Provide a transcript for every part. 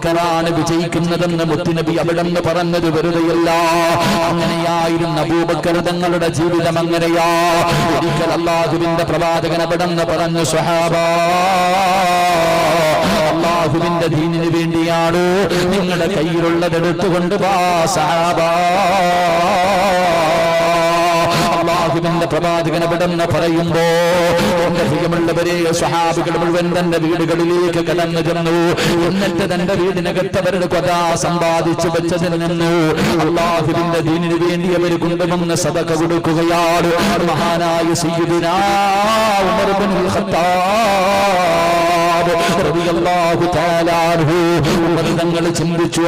അബൂബക്കറാണ് വിജയിക്കുന്നതെന്ന് മുത്തുനബി അവിടെന്ന് പറഞ്ഞത് വെറുതെയല്ല. അങ്ങനെയായിരുന്നു അബൂബക്കർ തങ്ങളുടെ ജീവിതം. അങ്ങനെയാ ഒരിക്കൽ അല്ലാഹുവിന്റെ പ്രവാചകൻ അവിടെന്ന് പറഞ്ഞു, സ്വഹാബാ, അല്ലാഹുവിന്റെ ദീനിന് വേണ്ടിയാണ് നിങ്ങളുടെ കയ്യിലുള്ളത് എടുത്തുകൊണ്ട് വാ സഹാബാ. അല്ലാഹുവിന്റെ പ്രവാചകൻ അവിടെന്ന് പറയുമ്പോ എന്റെ പ്രിയമുള്ളവരെ, സ്വഹാബികൾ മുഴുവൻ തന്റെ വീടുകളിലേക്ക് കടന്നു ചെന്നു. എന്നിട്ട് തന്റെ വീടിനകത്തവരുടെ കൊത സമ്പാദിച്ചു വെച്ചതിൽ നിന്ന് അല്ലാഹുവിന്റെ ദീനിന് വേണ്ടി അവർ കൊണ്ടുവന്ന് സദഖ കൊടുക്കുകയാണ്. മഹാനായ സയ്യിദുനാ ഉമർ ഇബ്നുൽ ഖത്താബ് റളിയല്ലാഹു തആല അൻഹു തങ്ങൾ ചിന്തിച്ചു,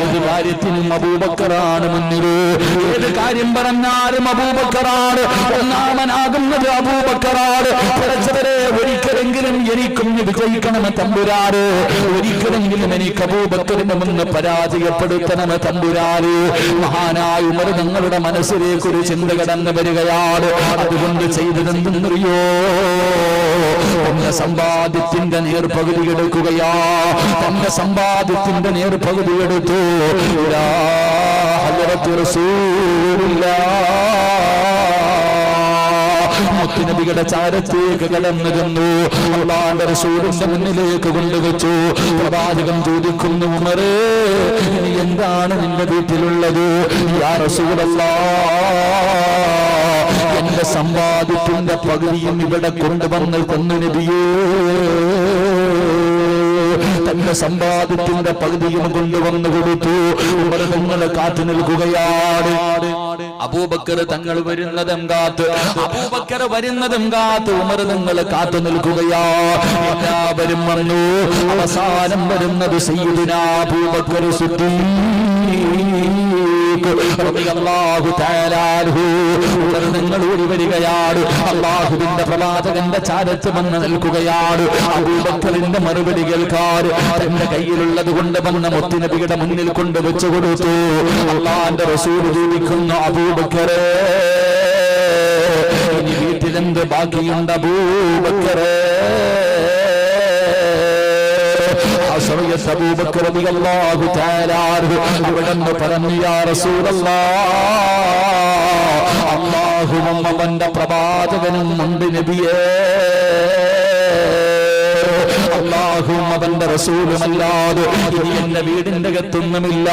ഏത് കാര്യത്തിനും അബൂബക്കറാണ് മുന്നിൽ, ഏത് കാര്യം പറഞ്ഞാലും അബൂബക്കറാണ് ഒന്നാമനാകുന്നത്, അബൂബക്കറാണ്. പഠിച്ചവരെ, ഒരിക്കലെങ്കിലും എനിക്കും വിജയിക്കണമെന്ന് തമ്പുരാന്, ഒരിക്കലെങ്കിലും എനിക്ക് അബൂബക്കറിന്റെ മുന്ന് പരാജയപ്പെടുത്തണമെന്ന് തമ്പുരാന്. മഹാനായ ഉമർ തങ്ങളുടെ മനസ്സിലേക്ക് ഒരു ചിന്ത കടന്നു വരികയാണ്. അതുകൊണ്ട് ചെയ്തതെന്തെന്നറിയോ? തന്റെ സമ്പാദ്യത്തിന്റെ നേർപകുതി എടുക്കുകയാ. തന്റെ സമ്പാദ്യത്തിന്റെ നേർപകുതി എടുത്തു. മുത്തുനബിയുടെ ചാരത്തേക്ക് കടന്നു ചെന്നു. അല്ലാഹുവിന്റെ റസൂലിന്റെ മുന്നിലേക്ക് കൊണ്ടുവച്ചു. പ്രവാചകൻ ചോദിക്കുന്നു, ഉമറേ, ഇനി എന്താണ് നിന്റെ വീട്ടിലുള്ളത്? യാ റസൂലല്ലാഹ്, എന്റെ സമ്പാദ്യത്തിന്റെ പകുതിയും ഇവിടെ കൊണ്ടുവന്ന് കൊന്നു നബിയേ. തന്റെ സമ്പാദ്യത്തിന്റെ പകുതിയും കൊണ്ടുവന്നു കൊടുത്തു. ഉമർ തങ്ങളെ കാത്തു നിൽക്കുകയാണ്. അബൂബക്കർ തങ്ങൾ വരുന്നതും കാത്ത്, അബൂബക്കർ വരുന്നതും കാത്ത് ഉമർ തങ്ങളെ കാത്തു നിൽക്കുകയാ. എല്ലാവരും വന്നു. അവസാനം വരുന്നത് സയ്യിദുനാ അബൂബക്കർ സിദ്ദീഖ് റളിയല്ലാഹു തആല അൻഹു. നിങ്ങൾ ഓടി വരികയാണ്. അല്ലാഹുവിന്റെ പ്രവാചകന്റെ ചാരത്ത് വന്ന് നിൽക്കുകയാണ്. അബൂബക്കറിന്റെ മറുപടി കേൾക്കാൻ തന്റെ കയ്യിലുള്ളത് കൊണ്ട് വന്ന മുത്തുനബിയുടെ മുന്നിൽ കൊണ്ട് വെച്ചു കൊടുത്തു. അല്ലാഹുവിന്റെ റസൂൽ ചോദിക്കുന്നു, അബൂബക്കറേ, ഇനി വീട്ടിലെന്ത് ബാക്കിയുണ്ട് അബൂബക്കറേ? അബൂബക്കർ റളിയല്ലാഹു തആല അൻഹു അവിടെന്ന് പറഞ്ഞു, യാ റസൂലല്ലാഹ്, അല്ലാഹുവും അവന്റെ പ്രവാചകനും ഉണ്ട് നബിയേ. അല്ലാഹുവും അവന്റെ റസൂലുമല്ലാതെ ഇനി എന്റെ വീടിന്റെ അകത്തൊന്നുമില്ല.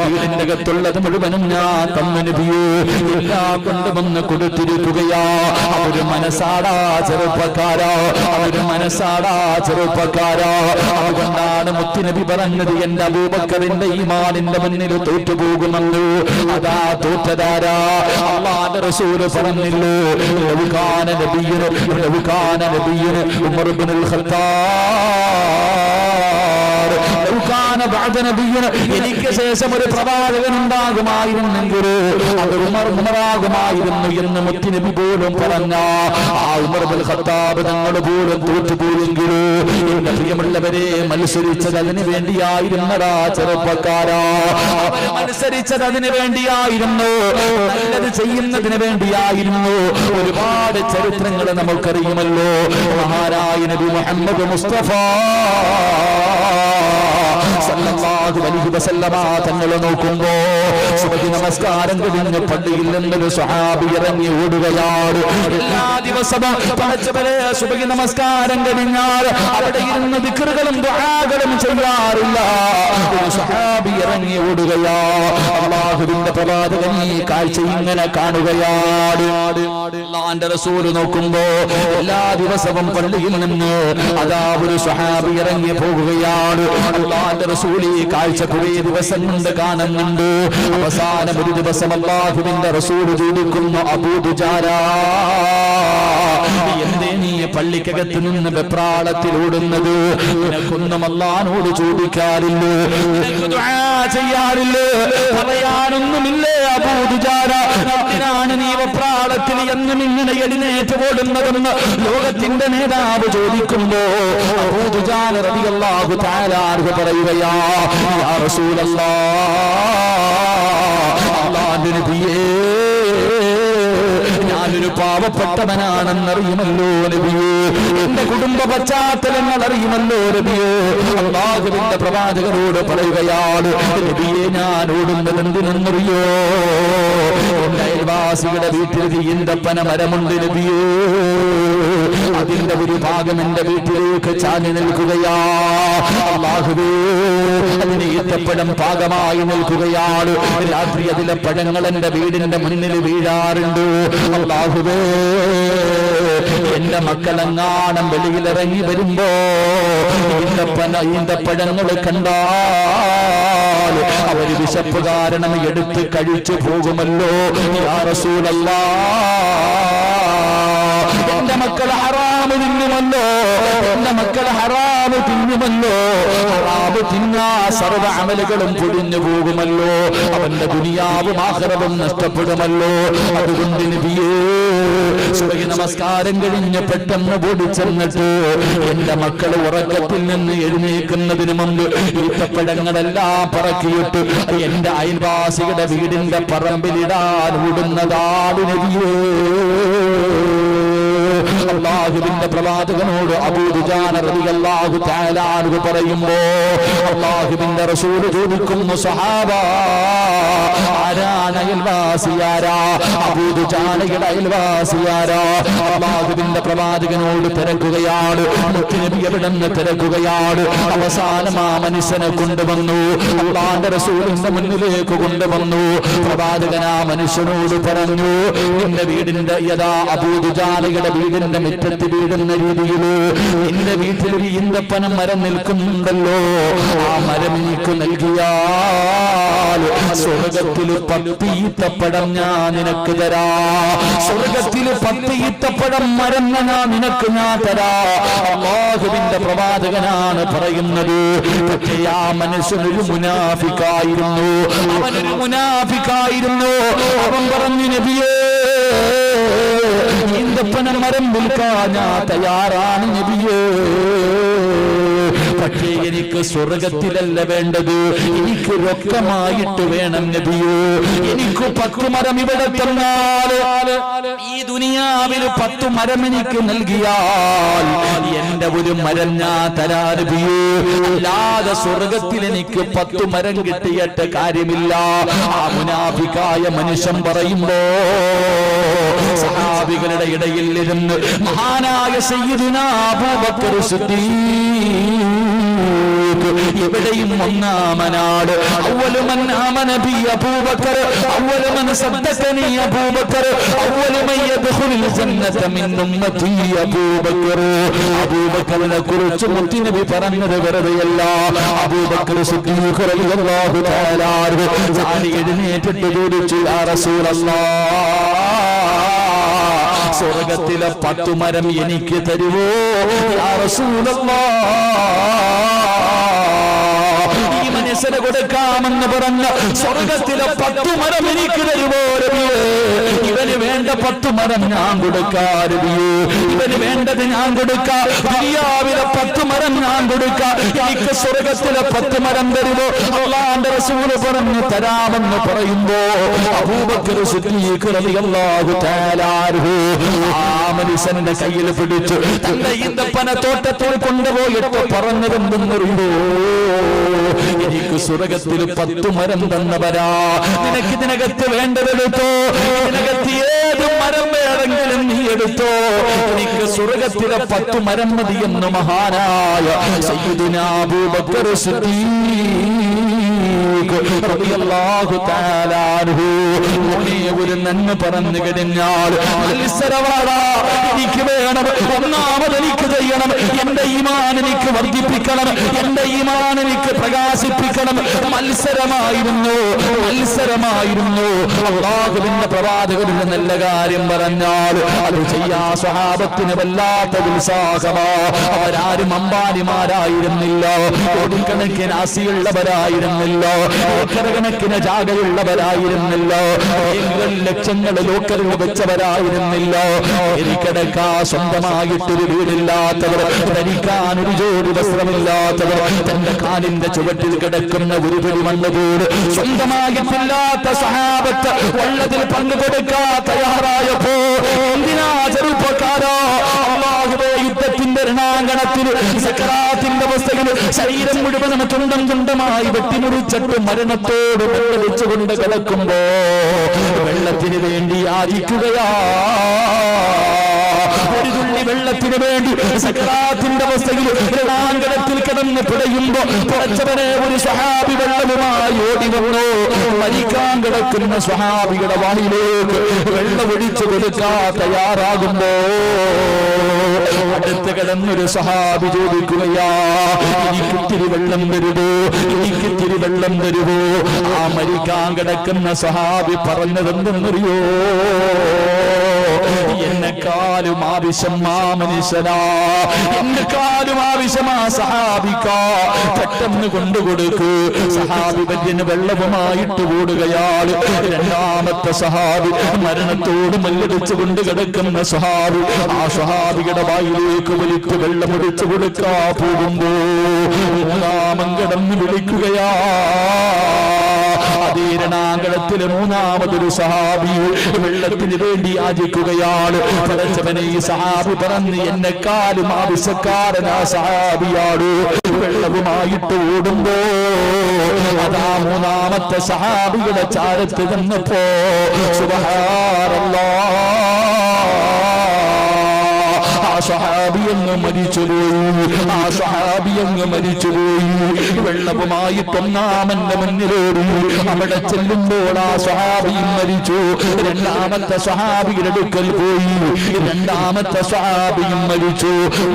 വീടിന്റെ അകത്തുള്ളത് മുഴുവനും ഞാൻ തന്ന നബിയേ. എല്ലാം കൊണ്ടുവന്ന് കൊടുത്തിരിക്കുകയാ. അവര് മനസ്സാടാ ചെറുപ്പക്കാരാ, അവര് മനസ്സാടാ ചെറുപ്പക്കാരാ. അതുകൊണ്ടാണ് മുത്തുനബി പറഞ്ഞത്, എന്റെ അബൂബക്കറിന്റെ ഈമാനിന്റെ മുന്നിൽ തോറ്റുപോകുമെന്ന്. അതാ തോറ്റതാരാ? അല്ലാഹുവിന്റെ റസൂല് പറഞ്ഞില്ലേ, ലൗകാന നബിയ്യുന ഉമർ ഇബ്നുൽ ഖത്താബ്, എനിക്ക് ശേഷം ഒരു പ്രവാചകൻ ഉണ്ടാകുമായിരുന്നെങ്കിൽ അത് ഉമറാകുമായിരുന്നു എന്ന് മുത്തുനബി പോലും പറഞ്ഞ ആ ഉമർ ഇബ്നുൽ ഖത്താബ് തങ്ങൾ പോലും തോറ്റുപോയെങ്കിൽ എന്റെ പ്രിയമുള്ളവരെ, മത്സരിച്ചത് അതിനു വേണ്ടിയായിരുന്നടാ ചെറുപ്പക്കാരാ. അവര് മത്സരിച്ചത് അതിനു വേണ്ടിയായിരുന്നു, നല്ലത് ചെയ്യുന്നതിന് വേണ്ടിയായിരുന്നു. ഒരുപാട് ചരിത്രങ്ങൾ നമുക്കറിയുമല്ലോ. മഹാനായ നബി മുഹമ്മദ് മുസ്തഫ സല്ലല്ലാഹു അലൈഹി വസല്ലമ തങ്ങൾ നോക്കുമ്പോ സുബഹി നമസ്കാരം കഴിഞ്ഞ് പള്ളിയിൽ നിന്നൊരു സ്വഹാബി ഇറങ്ങി ഓടുകയാണ്. എല്ലാ ദിവസവും പടച്ചവരെ സുബഹി നമസ്കാരം കഴിഞ്ഞാൽ അവിടെ ഇരുന്ന് ദിക്റുകളും ദുആകളും ചെയ്യാറില്ല. ഒരു സ്വഹാബി ഇറങ്ങി ഓടുകയാ. അല്ലാഹുവിന്റെ പ്രവാചകൻ ഈ കാഴ്ച ഇങ്ങനെ കാണുകയാണ്. അല്ലാഹുവിന്റെ റസൂൽ നോക്കുമ്പോ എല്ലാ ദിവസവും പള്ളിയിൽ നിന്ന് അതാ ഒരു സ്വഹാബി ഇറങ്ങി പോകുകയാണ്. അല്ലാഹുവിന്റെ റസൂൽ ഈ കാഴ്ച കുറേ ദിവസം കൊണ്ട് കാണുന്നുണ്ട്. അവസാനം ഒരു ദിവസം അല്ലാഹുവിന്റെ റസൂൽ ചോദിക്കുന്നു, അബൂ ദുജാനാ, എന്തേ നീ പള്ളിക്കകത്ത് നിന്ന് വെപ്രാളത്തിൽ ഓടുന്നത്? നിനക്കൊന്നും അല്ലാഹുവോട് ചോദിക്കാറില്ലേ? നിനക്ക് ദുആ ചെയ്യാറില്ലേ? പറയാനൊന്നുമില്ലേ അബൂ ദുജാനാ? എന്തിനാണ് നീ വെപ്രാളത്തിൽ എന്നും ഇങ്ങനെ എഴുന്നേറ്റ് ഓടുന്നതെന്ന് ലോകത്തിന്റെ നേതാവ് ചോദിക്കുമ്പോ അബൂ ദുജാന റളിയല്ലാഹു തആല അൻഹു പറയുകയാ, യാ റസൂലല്ലാഹ്, അല്ലാഹുവിന്റെ നബിയേ, ഞാനൊരു പാവപ്പെട്ടവനാണെന്നറിയുമല്ലോ നബിയേ. എന്റെ കുടുംബ പശ്ചാത്തലങ്ങൾ അറിയുമല്ലോ നബിയേ. അല്ലാഹുവിന്റെ പ്രവാചകനോട് പറയുകയാണ്, നബിയെ ഞാൻ ഓടുന്നത് എന്തിനെന്നറിയോ? എന്റെ അയൽവാസിയുടെ വീട്ടിൽ ഈന്തപ്പന മരമുണ്ട് നബിയേ, അതിന്റെ ഒരു ഭാഗം എന്റെ വീട്ടിലേക്ക് ചാഞ്ഞു നിൽക്കുകയാ. അല്ലാഹുവേ, അതിന് ഈത്തപ്പഴം പാകമായി നിൽക്കുകയാണ്. രാത്രി അതിലെ പഴങ്ങൾ എന്റെ വീടിന്റെ മുന്നിൽ വീഴാറുണ്ട്. അല്ലാഹുവേ, എന്റെ മക്കളെങ്ങാണം വെളിയിലിറങ്ങി വരുമ്പോ ഈന്തപ്പഴങ്ങൾ കണ്ടാൽ അവര് വിശപ്പ് കാരണം എടുത്ത് കഴിച്ചു പോകുമല്ലോ. യാ റസൂലല്ലാഹ്, എന്റെ മക്കൾ ഹറാമ് തിന്നുമല്ലോ, എന്റെ മക്കൾ ഹറാമ് തിന്നുമല്ലോ, ഹറാമ് തിന്നാ സർവ അമലുകളും പൊടിഞ്ഞു പോകുമല്ലോ, അവന്റെ ദുനിയാവും ആഖിറവും നഷ്ടപ്പെടുമല്ലോ. അതുകൊണ്ട് നബിയേ, സുബഹി നമസ്കാരം കഴിഞ്ഞ് പെട്ടെന്ന് ഓടിച്ചെന്നിട്ട് എന്റെ മക്കൾ ഉറക്കത്തിൽ നിന്ന് എഴുന്നേൽക്കുന്നതിന് മുമ്പ് ഈത്തപ്പഴങ്ങളെല്ലാം പറക്കിയിട്ട് എന്റെ അയൽവാസിയുടെ വീടിന്റെ പറമ്പിലിടാൻ ഓടുന്നതാണ് നബിയേ. അല്ലാഹുവിന്റെ പ്രവാചകനോട് അബൂ ദുജാന റളിയല്ലാഹു തആല അൻഹു പറയുമ്പോ അല്ലാഹുവിന്റെ റസൂൽ ചോദിക്കുന്നു, സഹാബ ആരാണ് അയൽവാസിയാരാ? അബൂ ദുജാനയുടെ അയൽവാസിയാരാ? അല്ലാഹുവിന്റെ പ്രവാചകനോട് തിരക്കുകയാണ്, മുത്തുനബി എവിടെന്ന് തിരക്കുകയാണ്. അവസാനം ആ മനുഷ്യനെ കൊണ്ടുവന്നു, അല്ലാഹുവിന്റെ റസൂലിന്റെ മുന്നിലേക്ക് കൊണ്ടുവന്നു. പ്രവാചകൻ ആ മനുഷ്യനോട് പറഞ്ഞു, നിന്റെ വീടിന്റെ യഥാ അബൂ ദുജാനയുടെ വീടിന്റെ മുറ്റത്ത് വീടുന്ന രീതിയില് എന്റെ വീട്ടിൽ ഒരു ഈന്തപ്പന മരം നിൽക്കുന്നുണ്ടല്ലോ, ആ മരം എനിക്ക് നൽകിയാൽ സ്വർഗത്തിൽ 10 ഈത്തപ്പഴം ഞാൻ നിനക്ക് തരാ. സ്വർഗത്തിൽ 10 ഈത്തപ്പഴം മരം ഞാൻ തരാ. അല്ലാഹുവിന്റെ പ്രവാചകനാണ് പറയുന്നത്. പക്ഷേ ആ മനുഷ്യനൊരു മുനാഫിക്കായിരുന്നു, അവനൊരു മുനാഫിക്കായിരുന്നു. അവൻ പറഞ്ഞു, നബിയേ, ഈന്തപ്പന മരം വിൽക്കാൻ ഞാൻ തയ്യാറാണ് നബിയേ, പക്ഷേ എനിക്ക് സ്വർഗത്തിലല്ല വേണ്ടത്, എനിക്ക് രൊക്കമായിട്ട് വേണം നബിയേ. എനിക്ക് 10 മരം ഇവിടെ തന്നാൽ, ഈ ദുനിയാവിൽ 10 മരം എനിക്ക് നൽകിയാൽ എന്റെ ഒരു മരം ഞാൻ തരാ നബിയേ, അല്ലാതെ സ്വർഗത്തിൽ എനിക്ക് 10 മരം കിട്ടിയിട്ട് കാര്യമില്ല. ആ മുനാഫിക്കായ മനുഷ്യൻ പറയുമ്പോ സഹാബികളുടെ ഇടയിൽ ഇരുന്ന് മഹാനായ സയ്യിദുനാ അബൂബക്കർ സിദ്ദീഖ് എവിടെയും ഒന്നാമനാട്. അവ്വലു മൻ ആമന ബി അബൂബക്കർ, അവ്വലു മൻ സദ്ദഖനി അബൂബക്കർ, അവ്വലു മൻ യദ്ഖുലുൽ ജന്നത മിൻ ഉമ്മതി അബൂബക്കർ. അബൂബക്കറിനെ കുറിച്ച് മുത്തുനബി പറഞ്ഞത് വെറുതെയല്ല. അബൂബക്കർ സിദ്ദീഖ് റളിയല്ലാഹു തആല അൻഹു ചാടി എഴുന്നേറ്റിട്ട് ചോദിച്ചു, യാ റസൂലല്ലാഹ്, സ്വർഗത്തിലെ 10 മരം എനിക്ക് തരുവോ? യാ റസൂലല്ലാഹ്, ഈ മനുഷ്യന് കൊടുക്കാമെന്ന് പറഞ്ഞ സ്വർഗത്തിലെ 10 മരം എനിക്ക് തരുവോ നബിയേ? ഇവന് വേണ്ട 10 മരം ഞാൻ കൊടുക്കാം നബിയേ, ഇവന് വേണ്ടത് ഞാൻ കൊടുക്കാം. ദുനിയാവിലെ 10 മരം ഞാൻ കൊടുക്കാം, എനിക്ക് സ്വർഗത്തിലെ 10 മരം തരുവോ? അല്ലാഹുവിന്റെ റസൂൽ പറഞ്ഞു തരാമെന്ന് പറയുമ്പോ അബൂബക്കർ സിദ്ദീഖ് റളിയല്ലാഹു തആല അൻഹു ആ മനുഷ്യന്റെ കയ്യിൽ പിടിച്ചു തന്റെ ഈന്തപ്പന തോട്ടത്തിൽ കൊണ്ടുപോയിട്ട് പറഞ്ഞതെന്തെന്നറിയോ? എനിക്ക് സ്വർഗത്തിൽ 10 മരം തന്നവരാ, നിനക്ക് ഇതിനകത്ത് വേണ്ടതെടുത്തോ, ഇതിനകത്ത് ഏത് മരം വേണമെങ്കിലും നീ എടുത്തോ, എനിക്ക് സ്വർഗത്തിലെ 10 മരം മതിയെന്ന് മഹാനായ സയ്യിദുനാ അബൂബക്കർ സിദ്ദീഖ് റളിയല്ലാഹു തആല അൻഹു ഒരു നന്മ പറഞ്ഞു കഴിഞ്ഞാൽ മത്സരവാടാ, എനിക്ക് വേണം, ഒന്നാമത് എനിക്ക് ചെയ്യണം, എന്റെ ഈമാൻ എനിക്ക് വർദ്ധിപ്പിക്കണം, എന്റെ ഈമാൻ എനിക്ക് പ്രകാശിപ്പിക്കണം. മത്സരമായിരുന്നു. അല്ലാഹുവിന്റെ പ്രവാചകരുടെ നല്ല കാര്യം പറഞ്ഞാൽ അത് ചെയ്യാ സ്വഹാബത്തിന് വല്ലാത്ത ഉത്സാഹമാ. അവരാരും അമ്പാനിമാരായിരുന്നില്ല, കോടിക്കണക്കിന് ആസിയുള്ളവരായിരുന്നില്ല, ഏക്കറകണക്കിന് ജാഗയുള്ളവരായിരുന്നില്ല, ലക്ഷങ്ങൾ ലോക്കറിൽ വെച്ചവരായിരുന്നില്ല. എനിക്കിടക്കാ സ്വന്തമായിട്ടൊരു വീടില്ലാത്തവർ, ധരിക്കാൻ ഒരു ജോഡി വസ്ത്രമില്ലാത്തവർ, തന്റെ കാലിന്റെ ചുവട്ടിൽ കിടക്കുന്ന ഒരു പിടി മണ്ണ് പോലും സ്വന്തമായിട്ടില്ലാത്ത സഹാബത്ത് വള്ളത്തിൽ പങ്കുകൊടുക്കാൻ തയ്യാറായപ്പോ എന്തിനാ ചെറുപ്പക്കാരോ അല്ലാഹുവേ യുദ്ധത്തിന്റെ രണാങ്കണത്തിൽ സക്കറാത്തിന്റെ അവസ്ഥയിൽ ശരീരം മുഴുവനും തുണ്ടം തുണ്ടമായി വെട്ടിമുറിച്ചിട്ട് മരണത്തോട് വെള്ളടിച്ചുകൊണ്ട് കിടക്കുമ്പോ വെള്ളത്തിന് വേണ്ടി യാചിക്കുകയാ. ഒരു തുള്ളി വെള്ളത്തിന് വേണ്ടി സക്കറാത്തിന്റെ അവസ്ഥയിൽ രണാങ്കണത്തിൽ കിടന്ന് പിടയുമ്പോ പടച്ചവനെ ഒരു സ്വഹാബി വെള്ളവുമായി ഓടി വന്നു. മരിക്കാൻ കിടക്കുന്ന സ്വഹാബിയുടെ വായിലേക്ക് വെള്ളം ഒഴിച്ചു കൊടുക്കാൻ തയ്യാറാകുമ്പോ അടുത്ത് കിടന്നൊരു സ്വഹാബി ചോദിക്കുകയാ, എനിക്കിത്തിരി വെള്ളം തരുവോ, എനിക്കിത്തിരി വെള്ളം തരുവോ? ആ മരിക്കാൻ കിടക്കുന്ന സ്വഹാബി പറഞ്ഞതെന്തെന്നറിയോ? എന്നെക്കാളും ആവശ്യം ആ മനുഷ്യനാ, എന്നെക്കാളും ആവശ്യം ആ സഹാബിക്കാ. പെട്ടെന്ന് കൊണ്ടുകൊടുക്ക്. സഹാബി വര്യന് വെള്ളവുമായിട്ട് കൂടുകയാണ്. രണ്ടാമത്തെ സഹാബി മരണത്തോട് മല്ലടിച്ചു കൊണ്ട് കിടക്കുന്ന സഹാബി ആ സഹാബിയുടെ വായിലേക്ക് വലിക്ക് വെള്ളമൊടിച്ചു കൊടുക്കാ പോകുമ്പോ മൂന്നാമൻ കിടന്ന് വിളിക്കുകയാ. രണാങ്കണത്തിലെ മൂന്നാമതൊരു സഹാബി വെള്ളത്തിന് വേണ്ടി യാചിക്കുകയാണ്. പടച്ചവനെ ഈ സഹാബി പറഞ്ഞ് എന്നെക്കാളും ആവശ്യക്കാരനാ സഹാബിയാണ്. വെള്ളവുമായിട്ട് ഓടുമ്പോ അതാ മൂന്നാമത്തെ സഹാബിയുടെ ചാരത്ത് ചെന്നപ്പോ സുബ്ഹാനല്ലാഹ് സ്വഹാബി അങ്ങ് മരിച്ചുപോയി. ആ സ്വഹാബി അങ്ങ് മരിച്ചുപോയി. വെള്ളവുമായിട്ട് ഒന്നാമന്റെ മുന്നിലോടി. അവിടെ ചെല്ലുമ്പോൾ ആ സ്വഹാബിയും മരിച്ചു. രണ്ടാമത്തെ സ്വഹാബിയുടെ അടുക്കൽ പോയി. രണ്ടാമത്തെ സ്വഹാബിയും മരിച്ചു.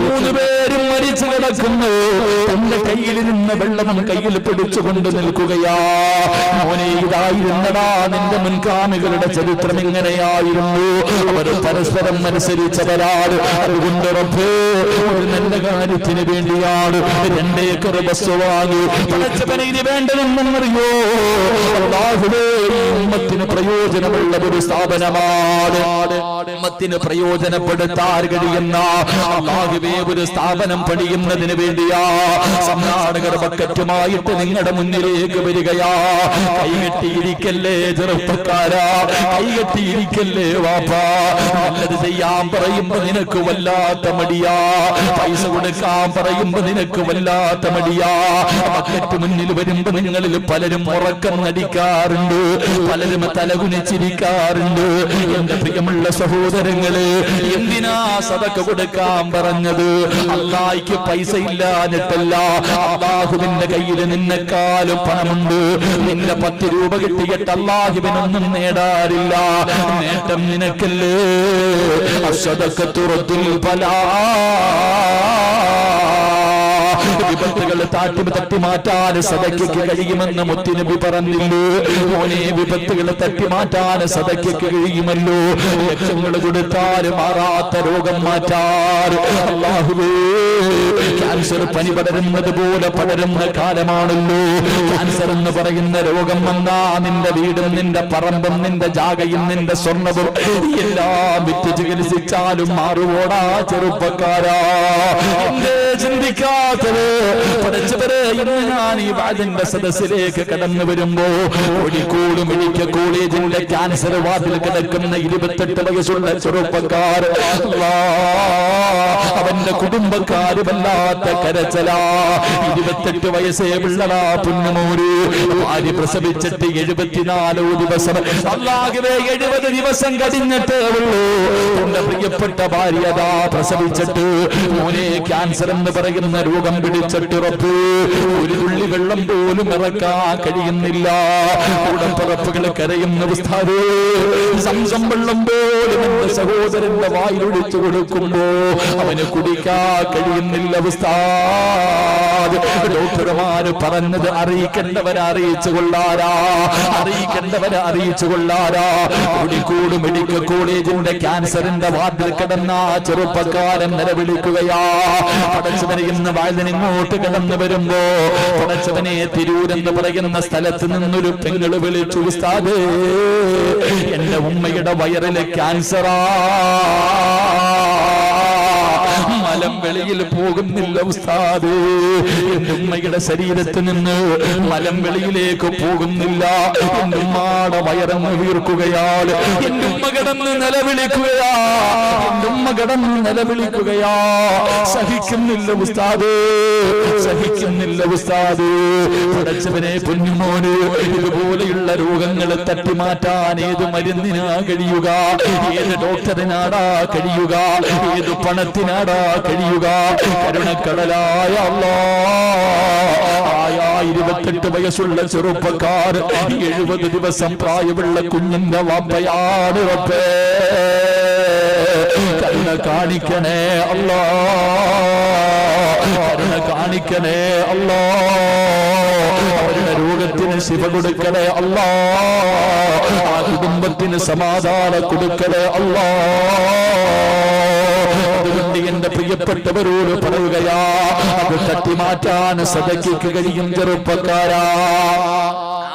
മൂന്നുപേരും മരിച്ചു കിടക്കുന്നു. തന്റെ കയ്യിൽ നിന്ന് വെള്ളം കയ്യിൽ പിടിച്ചുകൊണ്ട് നിൽക്കുകയാ. മോനെ, ഇതായിരുന്നടാ നിന്റെ മുൻഗാമികളുടെ ചരിത്രം. ഇങ്ങനെയായിരുന്നു. അവർ പരസ്പരം മത്സരിച്ചവരാണ്. അതുകൊണ്ട് ഒരു നല്ല കാര്യത്തിന് വേണ്ടിയാണ് 2 ഏക്കർ ബസ് വാങ്ങി. പടച്ചവനെ ഇനി വേണ്ടതെന്നറിയോ? അല്ലാഹുവേ, ഉമ്മത്തിന് പ്രയോജനമുള്ള ഒരു സ്ഥാപനമാണ്. ഉമ്മത്തിന് പ്രയോജനപ്പെടുത്താൻ കഴിയുന്ന അല്ലാഹുവേ ഒരു സ്ഥാപനം പണിയുന്നതിന് വേണ്ടിയാ സംഘാടകർ ബക്കറ്റുമായിട്ട് നിങ്ങളുടെ മുന്നിലേക്ക് വരികയാ. കൈകെട്ടിയിരിക്കല്ലേ ചെറുപ്പക്കാരാ, കൈകെട്ടിയിരിക്കല്ലേ വാപ്പാ. നല്ലത് ചെയ്യാൻ പറയുമ്പോ നിനക്ക് വല്ലാത്ത മടിയാ. പൈസ കൊടുക്കാൻ പറയുമ്പോ നിനക്ക് വല്ലാത്ത മടിയാ. ബക്കറ്റ് മുന്നിൽ വരുമ്പോ നിങ്ങളിൽ പലരും ഉറക്കം നടിക്കാറുണ്ട്, പലരും തലകുനിച്ചിരിക്കാറുണ്ട്. എന്റെ പ്രിയമുള്ള സഹോദരങ്ങള്, എന്തിനാ സദഖ കൊടുക്കാൻ പറഞ്ഞത്? അല്ലാഹുവിക്ക് പൈസ ഇല്ലാഞ്ഞിട്ടല്ല. അല്ലാഹുവിന്റെ കയ്യിൽ നിന്നെക്കാളും പണമുണ്ട്. നിന്റെ 10 രൂപ കിട്ടിയിട്ട് അല്ലാഹുവിനൊന്നും നേടാറില്ല. നേട്ടം നിനക്കല്ലേ. അസ്സദഖത്തു റദ്ദുൽ ബലാ. വിപത്തുകൾ തട്ടി മാറ്റാൻ സദഖയ്ക്ക് കഴിയുമെന്ന് മുത്തുനബി പറഞ്ഞില്ലേ? മോനെ, വിപത്തുകൾ തട്ടി മാറ്റാൻ സദഖയ്ക്ക് കഴിയുമല്ലോ. ലക്ഷങ്ങൾ കൊടുത്താൽ മാറാത്ത രോഗം മാറ്റാൻ. അല്ലാഹുവേ, ക്യാൻസർ പനി പടരുന്നത് പോലെ പടരുന്ന കാലമാണല്ലോ. ക്യാൻസർ എന്ന് പറയുന്ന രോഗം വന്നാ നിന്റെ വീടും നിന്റെ പറമ്പും നിന്റെ ജാഗയും നിന്റെ സ്വർണവും എല്ലാം വിറ്റ് ചികിത്സിച്ചാലും മാറുവോടാ ചെറുപ്പക്കാരാ. എന്തേ ചിന്തിക്കാത്തത്? പഠിച്ചവരെ, ഇന്ന് ഞാൻ ഈ വാദിന്റെ സദസ്സിലേക്ക് കടന്നു വരുമ്പോ കോഴിക്കോട് മെഡിക്കൽ കോളേജിന്റെ ക്യാൻസർ വാർഡിൽ കിടക്കുന്ന 28 വയസ്സുള്ള ചെറുപ്പക്കാർ, അവന്റെ കുടുംബക്കാര് വല്ലാത്ത കരച്ചലാ. 28 വയസ്സേ പിള്ളടാ പുണ്യമോര്. ഭാര്യ പ്രസവിച്ചിട്ട് 74 ദിവസം. അല്ലാഹുവേ, 70 ദിവസം കഴിഞ്ഞിട്ടേ ഉള്ളൂ എന്റെ പ്രിയപ്പെട്ട ഭാര്യതാ പ്രസവിച്ചിട്ട്. മോനെ, ക്യാൻസർ എന്ന് പറയുന്ന രോഗം പിടിച്ചിട്ട് റബ്ബേ, ഒരു തുള്ളി വെള്ളം പോലും ഇറക്കാൻ കഴിയുന്നില്ല. കൂടപ്പിറപ്പുകൾ കരയുന്ന ഉസ്താദേ, സംസം വെള്ളം പോലും എന്റെ സഹോദരന്റെ വായിലൊഴിച്ചു കൊടുക്കുമ്പോ അവന് കുടിക്കാൻ കഴിയുന്നില്ല ഉസ്താദ്. ഡോക്ടർമാര് പറഞ്ഞത് അറിയിക്കേണ്ടവരെ അറിയിച്ചു കൊള്ളാരാ, അറിയിക്കേണ്ടവരെ അറിയിച്ചു കൊള്ളാരാ. കോഴിക്കോട് മെഡിക്കൽ കോളേജിന്റെ ക്യാൻസറിന്റെ വാർഡിൽ കിടന്ന ചെറുപ്പക്കാരൻ നിലവിളിക്കുകയാ. പടച്ചവനെ, ഇന്ന് വായന ഇങ്ങോട്ട് കിടന്നു വരുമ്പോ പടച്ചവനെ, തിരൂരെന്ന് പറയുന്ന സ്ഥലത്ത് നിന്നൊരു പെങ്ങള് വിളിച്ചു, ഉസ്താദേ, എന്റെ ഉമ്മയുടെ വയറിലെ ക്യാൻസറാ. മലം വെളിയിൽ പോകുന്നില്ല ഉസ്താദ്. എന്റെ ഉമ്മയുടെ ശരീരത്തിൽ നിന്ന് മലം വെളിയിലേക്ക് പോകുന്നില്ല. എന്റെ ഉമ്മയുടെ വയറങ്ങ് വീർക്കുകയാണ്. എന്റെ ഉമ്മ കിടന്ന് നിലവിളിക്കുകയാ. എന്റെ ഉമ്മ കിടന്ന് നിലവിളിക്കുകയാ. സഹിക്കുന്നില്ല ഉസ്താദ്, സഹിക്കുന്നില്ല ഉസ്താദ്. പടച്ചവനെ പൊന്നുമോന്, ഇതുപോലെയുള്ള രോഗങ്ങളെ തട്ടിമാറ്റാൻ ഏത് മരുന്നിനാ കഴിയുക? ഏത് ഡോക്ടറിനാടാ കഴിയുക? ഏത് പണത്തിനാടാ കഴിയുക? കരുണക്കടലായ അല്ലാഹ്, 28 വയസ്സുള്ള ചെറുപ്പക്കാർ 70 ദിവസം പ്രായമുള്ള കുഞ്ഞിന്റെ വാപ്പയാണ് റബ്ബേ. കരുണ കാണിക്കണേ അല്ലാഹ്, കരുണ കാണിക്കണേ അല്ലാഹ്. അവരുടെ രോഗത്തിന് ശിവ കൊടുക്കണേ അല്ലാഹ്. ആ കുടുംബത്തിന് സമാധാനം കൊടുക്കണേ അല്ലാഹ്. അതുകൊണ്ട് എന്റെ പ്രിയപ്പെട്ടവരോട് പറയുകയാ, അത് തട്ടിമാറ്റാൻ സദഖയ്ക്ക് കഴിയും ചെറുപ്പക്കാരാ.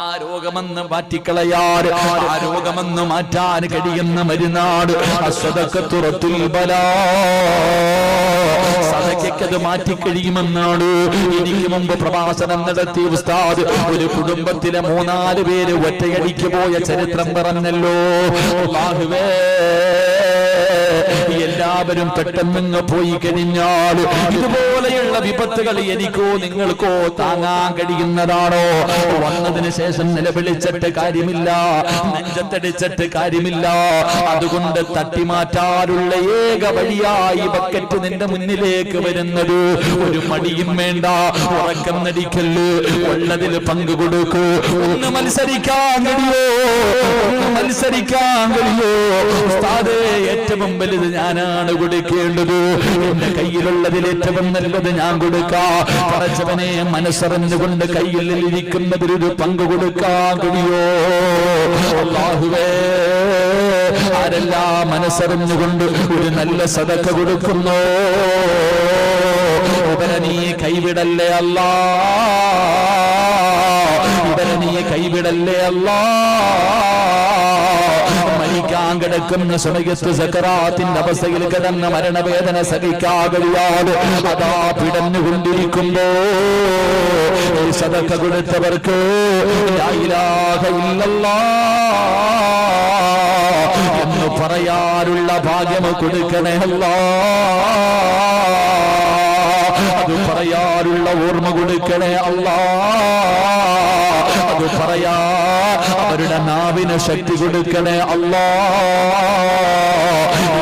ആ രോഗമെന്ന് മാറ്റിക്കളയാറ്, ആ രോഗമെന്ന് മാറ്റാൻ കഴിയുന്ന മരുന്നാട് അസ്സദഖത്തുറത്തുൽ ബലാ. സദഖയ്ക്കത് മാറ്റിക്കഴിയുമെന്നാണ് എനിക്ക് മുമ്പ് പ്രഭാഷണം നടത്തിയ ഉസ്താദ് ഒരു കുടുംബത്തിലെ 3-4 പേര് ഒറ്റയടിക്ക് പോയ ചരിത്രം പറഞ്ഞല്ലോ. അല്ലാഹുവേ, എല്ലാവരും പെട്ടെന്ന് പോയി കഴിഞ്ഞാൽ ഇതുപോലെയുള്ള വിപത്തുകൾ എനിക്കോ നിങ്ങൾക്കോ താങ്ങാൻ കഴിയുന്നതാണോ? വന്നതിന് ശേഷം നിലവിളിച്ചിട്ട് കാര്യമില്ല, നെഞ്ചത്തടിച്ചിട്ട് കാര്യമില്ല. അതുകൊണ്ട് തട്ടിമാറ്റാനുള്ള ഏക വഴിയായി ബക്കറ്റ് നിന്റെ മുന്നിലേക്ക് വരുന്നത്. ഒരു മടിയും വേണ്ട, ഉറക്കം നടിക്കല്ല്, ഉള്ളതിൽ പങ്കുകൊടുക്കൂ. ഒന്ന് മത്സരിക്കാൻ കഴിയോ? ഒന്ന് മത്സരിക്കാൻ കഴിയോ? ഉസ്താദേ, ഏറ്റവും വലുത് ഞാനാണ് കൊടുക്കേണ്ടത്. എന്റെ കയ്യിലുള്ളതിൽ ഏറ്റവും നല്ലത് ഞാൻ കൊടുക്കാം. പടച്ചവനെ, മനസ്സറിഞ്ഞുകൊണ്ട് കയ്യിൽ ഇരിക്കുന്നതിലൊരു പങ്ക് കൊടുക്കാൻ കഴിയോ? അല്ലാഹുവേ, ആരെല്ലാം മനസ്സറിഞ്ഞുകൊണ്ട് ഒരു നല്ല സദഖ കൊടുക്കുന്നു, ഇവരെ നീ കൈവിടല്ലേ അല്ലാഹ്, ഇവരെ നീ കൈവിടല്ലേ അല്ലാഹ്. മരിക്കാൻ കിടക്കുന്ന സമയത്ത് സക്കറാത്തിന്റെ അവസ്ഥയിൽ കിടന്ന മരണവേദന സഹിക്കാൻ കഴിയാതെ അതാ പിടഞ്ഞുകൊണ്ടിരിക്കുമ്പോ സദഖ കൊടുത്തവർക്ക് ലാ ഇലാഹ ഇല്ലല്ലാഹ് എന്ന് പറയാനുള്ള ഭാഗ്യം കൊടുക്കണേ അല്ലാഹ്. അത് പറയാനുള്ള ഓർമ്മ കൊടുക്കണേ അല്ലാഹ്. അത് പറയാ അവരുടെ നാവിന് ശക്തി കൊടുക്കണേ അല്ലാഹ്.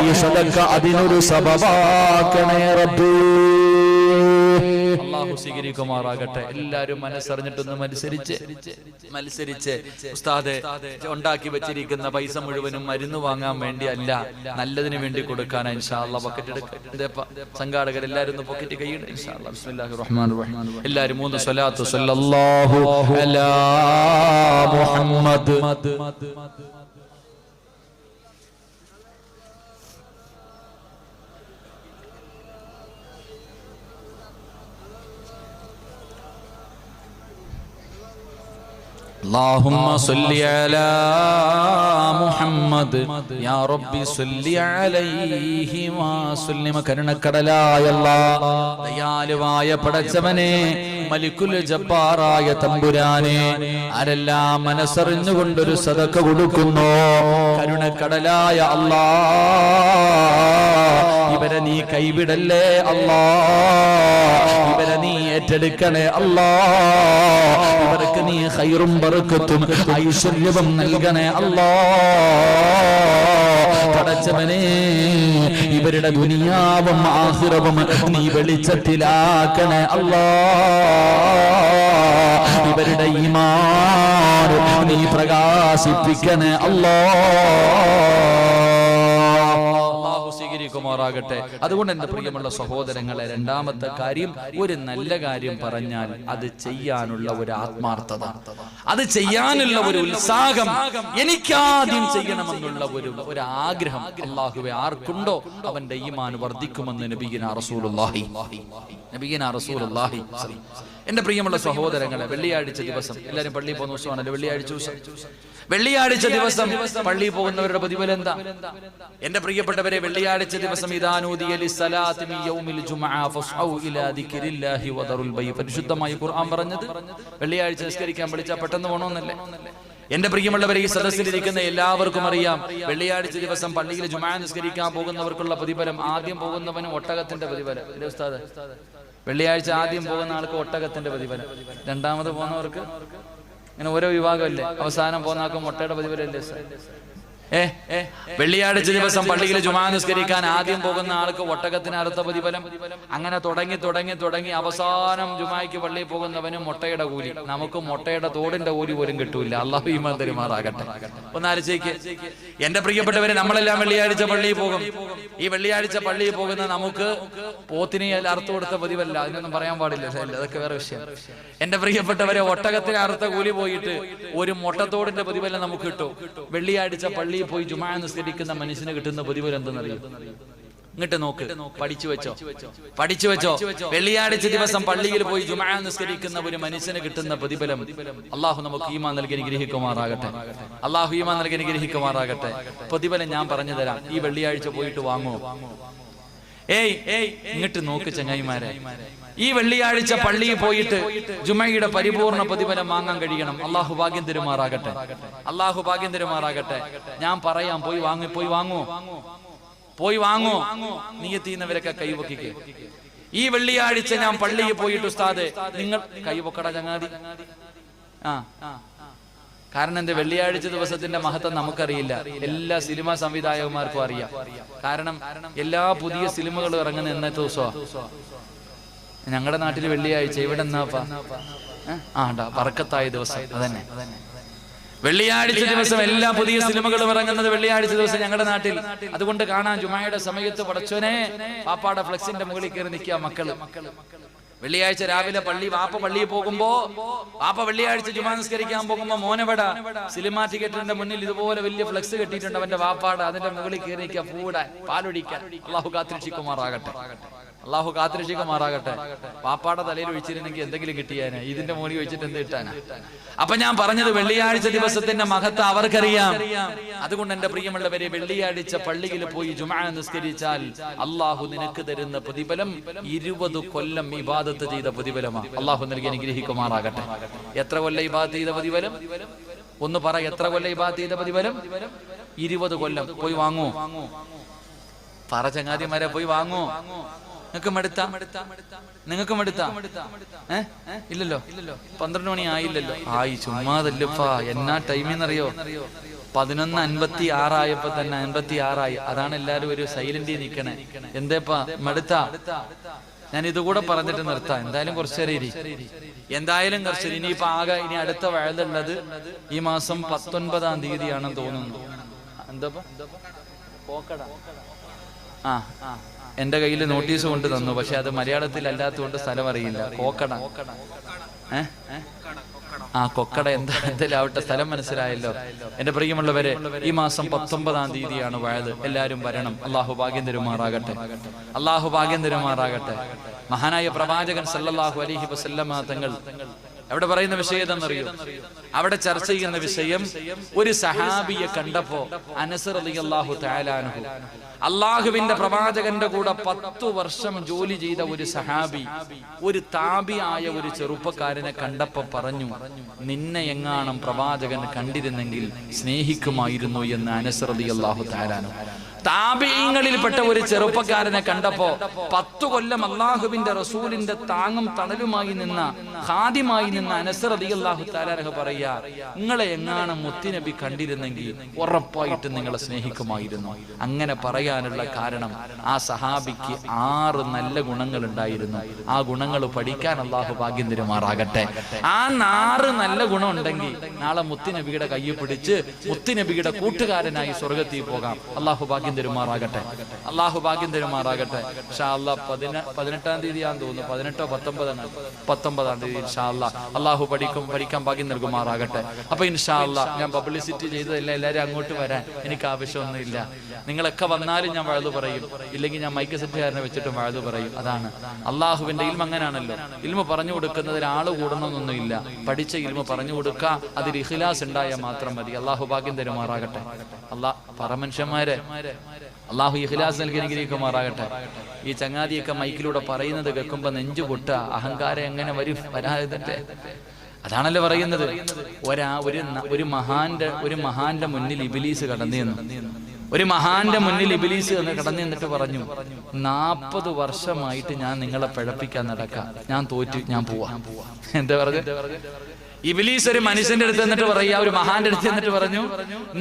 ഈ സദഖ അതിനൊരു സബബാക്കണേ റബ്ബേ. അല്ലാഹു സ്വീകരിക്കുമാറാകട്ടെ. എല്ലാവരും മനസ്സറിഞ്ഞിട്ടൊന്ന് മത്സരിച്ച് ഉസ്താദെ ഉണ്ടാക്കി വെച്ചിരിക്കുന്ന പൈസ മുഴുവനും മരുന്ന് വാങ്ങാൻ വേണ്ടി അല്ല, നല്ലതിന് വേണ്ടി കൊടുക്കാൻ ഇൻഷാ അല്ലാഹ് പോക്കറ്റ് എടുക്കുക. സംഘാടകർ എല്ലാവരും ഒന്ന് പോക്കറ്റ് കൈയിടും ഇൻഷാ അല്ലാഹ്. ബിസ്മില്ലാഹിർ റഹ്മാനിർ റഹീം. എല്ലാവരും 3 സ്വലാത്ത് സല്ലല്ലാഹു അലാ മുഹമ്മദ്. اللهم صل على محمد يا ربي صل عليه وسلم. കരുണക്കടലായ അല്ലാഹ്, ദയാലുവായ പടച്ചവനെ, മലിക്കുൽ ജബ്ബാറായ തമ്പുരാനെ, ആരെല്ലാം മനസ്സറിഞ്ഞുകൊണ്ടൊരു സദഖ കൊടുക്കുന്നു, കരുണക്കടലായ അല്ലാഹ്, ഇവരെ നീ കൈവിടല്ലേ അല്ലാഹ്, ഇവരെ നീ ഏറ്റെടുക്കണേ അല്ലാഹ്. ഇവർക്ക് നീ ഖൈറും ബറക്കത്തും ഐശ്വര്യവും നൽകണേ അല്ലാഹ്. പടച്ചവനെ, ഇവരുടെ ദുനിയാവും ആഖിറവും നീ വെളിച്ചത്തിലാക്കണേ അല്ലാഹ്. ഇവരുടെ ഈമാൻ നീ പ്രകാശിപ്പിക്കണേ അല്ലാഹ്. സ്വീകരിക്കുമാറാകട്ടെ. അതുകൊണ്ട് എന്റെ പ്രിയമുള്ള സഹോദരങ്ങളെ, രണ്ടാമത്തെ കാര്യം, ഒരു നല്ല കാര്യം പറഞ്ഞാൽ അത് ചെയ്യാനുള്ള ഒരു ആത്മാർത്ഥത, അത് ചെയ്യാനുള്ള ഒരു ഉത്സാഹം, എനിക്കാദ്യം ചെയ്യണമെന്നുള്ള ഒരു ആഗ്രഹം അല്ലാഹുവേ ആർക്കുണ്ടോ അവന്റെ ഈമാൻ വർദ്ധിക്കുമെന്ന് നബിയിന റസൂലുള്ളാഹി. എന്റെ പ്രിയമുള്ള സഹോദരങ്ങളെ, വെള്ളിയാഴ്ച ദിവസം എല്ലാവരും പള്ളിയിൽ പോകുന്ന ദിവസമാണല്ലോ വെള്ളിയാഴ്ച ദിവസം പള്ളിയിൽ പോകുന്നവരുടെ പ്രതിഫലം എന്താ? എന്റെ പ്രിയപ്പെട്ടവരെ, വെള്ളിയാഴ്ച ദിവസം ഇദാനൂദിയ ലിസ്സലാത്തി മിൻ യൗമിൽ ജുമുഅ ഫസ്ഔ ഇലാ ദിക്രില്ലാഹി വദറുൽ ബൈ. പരിശുദ്ധമായ ഖുർആൻ പറഞ്ഞത് വെള്ളിയാഴ്ച നിസ്കരിക്കാൻ വിളിച്ചാൽ പെട്ടെന്ന് പോകണമെന്നല്ലേ? എന്റെ പ്രിയമുള്ളവരെ, ഈ സദസ്സിലിരിക്കുന്ന എല്ലാവർക്കും അറിയാം, വെള്ളിയാഴ്ച ദിവസം പള്ളിയിൽ ജുമുഅ നിസ്കരിക്കാൻ പോകുന്നവർക്കുള്ള പ്രതിഫലം. ആദ്യം പോകുന്നവന് ഒട്ടകത്തിന്റെ പ്രതിഫലം. ഉസ്താദ്, വെള്ളിയാഴ്ച ആദ്യം പോകുന്ന ആൾക്ക് ഒട്ടകത്തിന്റെ പ്രതിഫലം, രണ്ടാമത് പോകുന്നവർക്ക് ഇങ്ങനെ ഓരോ വിഭാഗമല്ലേ, അവസാനം പോകുന്ന ആൾക്ക് മുട്ടയുടെ പ്രതിഫലം അല്ലേ? വെള്ളിയാഴ്ച ദിവസം പള്ളിയിൽ ജുമുഅ നിസ്കരിക്കാൻ ആദ്യം പോകുന്ന ആൾക്ക് ഒട്ടകത്തിന് അർത്ഥ പ്രതിഫലം. അങ്ങനെ തുടങ്ങി തുടങ്ങി തുടങ്ങി അവസാനം ജുമുഅയ്ക്ക് പള്ളിയിൽ പോകുന്നവന് മുട്ടയുടെ കൂലി. നമുക്ക് മുട്ടയുടെ തോടിന്റെ കൂലി പോലും കിട്ടൂല. അല്ലാഹു ഈമാൻ തരുമാറാകട്ടെ. ഒന്നാലോചിക്ക് എന്റെ പ്രിയപ്പെട്ടവരെ, നമ്മളെല്ലാം വെള്ളിയാഴ്ച പള്ളിയിൽ പോകും. ഈ വെള്ളിയാഴ്ച പള്ളിയിൽ പോകുന്ന നമുക്ക് പോത്തിനെ അർത്ഥ കൊടുത്ത പ്രതിഫലല്ല, അതിനൊന്നും പറയാൻ പാടില്ല, അതൊക്കെ വേറെ വിഷയം. എന്റെ പ്രിയപ്പെട്ടവരെ, ഒട്ടകത്തിന് അർത്ഥ കൂലി പോയിട്ട് ഒരു മുട്ടത്തോടിന്റെ പ്രതിഫലം നമുക്ക് കിട്ടും. വെള്ളിയാഴ്ച പള്ളി പോയി ജുമുഅ നിസ്കരിക്കുന്ന മനുഷ്യന് കിട്ടുന്ന പ്രതിഫലം എന്തെന്നറിയോ? ഇങ്ങോട്ട് നോക്ക്, പഠിച്ചു വെച്ചോ. വെള്ളിയാഴ്ച ദിവസം പള്ളിയിൽ പോയി ജുമുഅ നിസ്കരിക്കുന്ന ഒരു മനുഷ്യന് കിട്ടുന്ന പ്രതിഫലം. അള്ളാഹു നമുക്ക് ഈമാൻ നൽകി അനുഗ്രഹിക്കുമാറാകട്ടെ. പ്രതിഫലം ഞാൻ പറഞ്ഞു തരാം. ഈ വെള്ളിയാഴ്ച പോയിട്ട് വാങ്ങോ? ഇങ്ങോട്ട് നോക്ക് ചങ്ങായിമാരെ, ഈ വെള്ളിയാഴ്ച പള്ളിയിൽ പോയിട്ട് ജുമയുടെ പരിപൂർണ പ്രതിഫലം വാങ്ങാൻ കഴിയണം. അള്ളാഹു ഭാഗ്യം തരുമാറാകട്ടെ. ഞാൻ പറയാം, പോയി വാങ്ങോ. നീയത്തീന്നവരൊക്കെ കൈവക്കിക്ക്. ഈ വെള്ളിയാഴ്ച ഞാൻ പള്ളിയിൽ പോയിട്ട് ഉസ്താദെ, നിങ്ങൾ കൈവക്കട ചങ്ങാതി. കാരണം എന്താ? വെള്ളിയാഴ്ച ദിവസത്തിന്റെ മഹത്വം നമുക്കറിയില്ല, എല്ലാ സിനിമാ സംവിധായകന്മാർക്കും അറിയാം. കാരണം എല്ലാ പുതിയ സിനിമകളും ഇറങ്ങുന്ന എന്നത്തെ ദിവസമാണ്. ഞങ്ങളുടെ നാട്ടിൽ വെള്ളിയാഴ്ച, ഇവിടെ എന്നാപ്പാ ബർക്കത്തായ ദിവസം. അതന്നെ, വെള്ളിയാഴ്ച ദിവസം എല്ലാ പുതിയ സിനിമകളും ഇറങ്ങുന്നത് വെള്ളിയാഴ്ച ദിവസം ഞങ്ങളുടെ നാട്ടിൽ. അതുകൊണ്ട് കാണാൻ ജുമയുടെ സമയത്ത് പടച്ചോനെ പാപ്പാടെ ഫ്ലെക്സിന്റെ മുകളിൽ കയറി നിൽക്കുക മക്കള്. വെള്ളിയാഴ്ച രാവിലെ വാപ്പ പള്ളിയിൽ പോകുമ്പോ, വാപ്പ വെള്ളിയാഴ്ച ജുമാ നിസ്കരിക്കാൻ പോകുമ്പോ മോനവട സിനിമാ തിയേറ്ററിന്റെ മുന്നിൽ ഇതുപോലെ വലിയ ഫ്ലെക്സ് കെട്ടിയിട്ടുണ്ട് അവന്റെ വാപ്പാടെ. അതിന്റെ മുകളിൽ കയറി നിൽക്കുക, പൂടാൻ, പാലൊടിക്കാൻ. അള്ളാഹു കാത്തിരക്ഷിക്കുമാറാകട്ടെ. പാപ്പാടെ തലയിൽ ഒഴിച്ചിരുന്നെങ്കിൽ എന്തെങ്കിലും കിട്ടിയാന്, ഇതിന്റെ മോളി ഒഴിച്ചിട്ട് എന്ത് കിട്ടാനാ? അപ്പൊ ഞാൻ പറഞ്ഞത്, വെള്ളിയാഴ്ച ദിവസത്തിന്റെ മഹത്വം അവർക്കറിയാം. അതുകൊണ്ട് എന്റെ പ്രിയമുള്ളവരെ, വെള്ളിയാഴ്ച പള്ളിയിൽ പോയി ജുമുഅ നിസ്കരിച്ചാൽ അള്ളാഹു നിനക്ക് തരുന്ന പ്രതിഫലം 20 കൊല്ലം ഇബാദത്ത് ചെയ്ത പ്രതിഫലമാണ്. അള്ളാഹു നൽകി അനുഗ്രഹിക്കുമാറാകട്ടെ. എത്ര കൊല്ലം ഇബാദത്ത് ചെയ്ത പ്രതിഫലം? ഒന്ന് പറ, എത്ര കൊല്ലം ഇബാദത്ത് ചെയ്ത പ്രതിഫലം? 20 കൊല്ലം. പോയി വാങ്ങൂ. പറ ചങ്ങാതിമാരെ, പോയി വാങ്ങൂ. നിങ്ങൾക്ക് മടുത്താ? ഇല്ലല്ലോ, 12 മണി ആയില്ലല്ലോ. ചുമ്മാതല്ലപ്പാ. എന്നാ ടൈമെന്നറിയോ? 11:56 ആയപ്പോ തന്നെ 56 അതാണ് എല്ലാരും ഒരു സൈലന്റിൽ നിൽക്കണേ. എന്തേപ്പാ മടുത്താ? ഞാൻ ഇതുകൂടെ പറഞ്ഞിട്ട് നിർത്താം. എന്തായാലും കുറച്ചേരം ഇനിയിപ്പോ ഇനി അടുത്ത വഴുതുള്ളത് ഈ മാസം 19-ാം തീയതിയാണെന്ന് തോന്നുന്നു. എന്താ എന്റെ കയ്യിൽ നോട്ടീസ് കൊണ്ട് തന്നു, പക്ഷെ അത് മലയാളത്തിൽ അല്ലാത്തതുകൊണ്ട് സ്ഥലം അറിയില്ല. കൊക്കട. കൊക്കട എന്തായാലും സ്ഥലം മനസ്സിലായല്ലോ. എന്റെ പ്രിയമുള്ളവരെ, ഈ മാസം 19-ാം തീയതിയാണ് വയത്. എല്ലാരും വരണം. അള്ളാഹു ഭാഗ്യം തരുമാറാകട്ടെ. മഹാനായ പ്രവാചകൻ സല്ലല്ലാഹു അലൈഹി വസല്ലമ തങ്ങൾ അവിടെ പറയുന്ന വിഷയം ഏതെന്നറിയോ? അവിടെ ചർച്ച ചെയ്യുന്ന വിഷയം, ഒരു സഹാബിയെ കണ്ടപ്പോ അനസ് റളിയല്ലാഹു തആല അൻഹു, അള്ളാഹുവിന്റെ പ്രവാചകന്റെ കൂടെ 10 വർഷം ജോലി ചെയ്ത ഒരു സഹാബി, ഒരു താബിയായ ഒരു ചെറുപ്പക്കാരനെ കണ്ടപ്പോ പറഞ്ഞു, നിന്നെ എങ്ങാനും പ്രവാചകൻ കണ്ടിരുന്നെങ്കിൽ സ്നേഹിക്കുമായിരുന്നു എന്ന് അനസ് റളിയല്ലാഹു തആല അൻഹു. താബിഈങ്ങളിൽപ്പെട്ട ഒരു ചെറുപ്പക്കാരനെ കണ്ടപ്പോ 10 കൊല്ലം അള്ളാഹുവിന്റെ റസൂലിന്റെ താങ്ങും തണലുമായി നിന്ന ഖാദിമായി നിന്ന അനസ് റളിയല്ലാഹു തആല അൻഹു പറയാ, നിങ്ങളെ എങ്ങാനും മുത്തുനബി കണ്ടിരുന്നെങ്കിൽ ഉറപ്പായിട്ട് നിങ്ങളെ സ്നേഹിക്കുമായിരുന്നു. അങ്ങനെ പറയാനുള്ള കാരണം, ആ സഹാബിക്ക് 6 നല്ല ഗുണങ്ങൾ ഉണ്ടായിരുന്നു. ആ ഗുണങ്ങൾ പഠിക്കാൻ അള്ളാഹു ഭാഗ്യം തരുമാറാകട്ടെ. ആ 6 നല്ല ഗുണം ഉണ്ടെങ്കിൽ നാളെ മുത്തുനബിയുടെ കയ്യിൽ പിടിച്ച് മുത്തുനബിയുടെ കൂട്ടുകാരനായി സ്വർഗത്തിൽ പോകാം. അള്ളാഹു ഭാഗ്യം തരുമാറാകട്ടെ. 18-ാം തീയതിയാന്ന് തോന്നുന്നു, 18-ഓ 19-ാം തീയതി ഇൻഷാ അല്ലാഹ് അള്ളാഹു പഠിക്കാൻ ഭാഗ്യം നൽകുമാറാകട്ടെ. അപ്പൊ ഇൻഷാ അല്ലാഹ് ഞാൻ പബ്ലിസിറ്റി ചെയ്തതല്ല, എല്ലാവരും അങ്ങോട്ട് വരാൻ എനിക്ക് ആവശ്യമൊന്നുമില്ല. നിങ്ങളൊക്കെ വന്നാലും ഞാൻ വഴുതു പറയും, ഇല്ലെങ്കിൽ ഞാൻ മൈക്ക് സെറ്റുകാരനെ വെച്ചിട്ടും വഴുതു പറയും. അതാണ് അള്ളാഹുവിന്റെ ഇൽമ. അങ്ങനെയാണല്ലോ, ഇൽമ പറഞ്ഞു കൊടുക്കുന്നതിൽ ആള് കൂടണമെന്നൊന്നുമില്ല. പഠിച്ച ഇൽമ പറഞ്ഞു കൊടുക്കുക, അതിൽ ഇഖ്ലാസ് ഉണ്ടായാൽ മാത്രം മതി. അള്ളാഹു ഭാഗ്യം തരുമാറാകട്ടെ. പറ മനുഷ്യന്മാരെ, അള്ളാഹു ഇഖ്ലാസ് നൽകി അനുഗ്രഹിക്കുമാറാകട്ടെ. ഈ ചങ്ങാതിയൊക്കെ മൈക്കിലൂടെ പറയുന്നത് കേൾക്കുമ്പോ നെഞ്ചു പൊട്ട, അഹങ്കാരം എങ്ങനെ വരാതെ. അതാണല്ലോ പറയുന്നത്. ഒരു മഹാന്റെ മുന്നിൽ ഇബ്ലീസ് കടന്നു നിന്നു. ഒരു മഹാന്റെ മുന്നിൽ ഇബ്ലീസ് കടന്നു നിന്നിട്ട് പറഞ്ഞു, 40 വർഷമായിട്ട് ഞാൻ നിങ്ങളെ പിഴപ്പിക്കാൻ നടക്കാം, ഞാൻ തോറ്റു, ഞാൻ പോവാ. എന്താ പറഞ്ഞു? ഇബ്ലീസ് ഒരു മനുഷ്യന്റെ അടുത്ത് എന്നിട്ട് പറയാ, ഒരു മഹാന്റെ അടുത്ത് എന്നിട്ട് പറഞ്ഞു,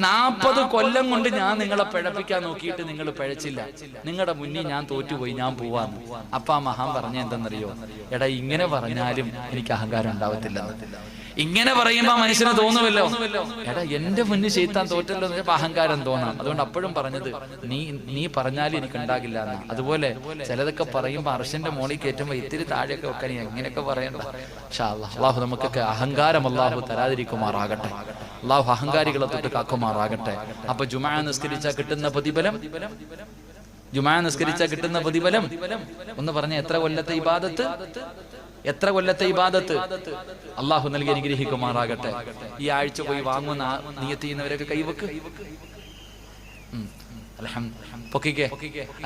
40 കൊല്ലം കൊണ്ട് ഞാൻ നിങ്ങളെ പിഴപ്പിക്കാൻ നോക്കിയിട്ട് നിങ്ങൾ പിഴച്ചില്ല, നിങ്ങളുടെ മുന്നിൽ ഞാൻ തോറ്റുപോയി, ഞാൻ പോവാന്ന്. അപ്പൊ ആ മഹാൻ പറഞ്ഞ എന്തെന്നറിയോ? എടാ, ഇങ്ങനെ പറഞ്ഞാലും എനിക്ക് അഹങ്കാരം ഉണ്ടാവത്തില്ല. ഇങ്ങനെ പറയുമ്പോ മനുഷ്യന് തോന്നുമല്ലോ, എടാ എന്റെ മുന്നിൽ ശൈത്താൻ തോറ്റല്ലോ എന്ന് വെച്ചപ്പോ അഹങ്കാരം തോന്നാം. അതുകൊണ്ട് അപ്പോഴും പറഞ്ഞത് നീ പറഞ്ഞാലും എനിക്ക് ഉണ്ടാകില്ല എന്ന്. അതുപോലെ ചിലതൊക്കെ പറയുമ്പോ അർശന്റെ മോളിൽ കയറ്റുമ്പോ ഇത്തിരി താഴെയൊക്കെ വെക്കാൻ എങ്ങനെയൊക്കെ പറയണ്ട. അള്ളാഹു നമുക്കൊക്കെ അഹങ്കാരം അള്ളാഹു തരാതിരിക്കുമാറാകട്ടെ. അള്ളാഹു അഹങ്കാരികളെ തൊട്ട് കാക്കുമാറാകട്ടെ. അപ്പൊ ജുമാ നിസ്കരിച്ചാൽ കിട്ടുന്ന പ്രതിഫലം ഒന്ന് പറഞ്ഞ, എത്ര കൊല്ലത്തെ ഇബാദത്ത് അള്ളാഹു നൽകി അനുഗ്രഹിക്കുമാറാകട്ടെ. ഈ ആഴ്ച പോയി വാങ്ങുന്ന നിയത്ത് ചെയ്യുന്നവരൊക്കെ കൈവക്ക്. പൊക്കിക്കേ.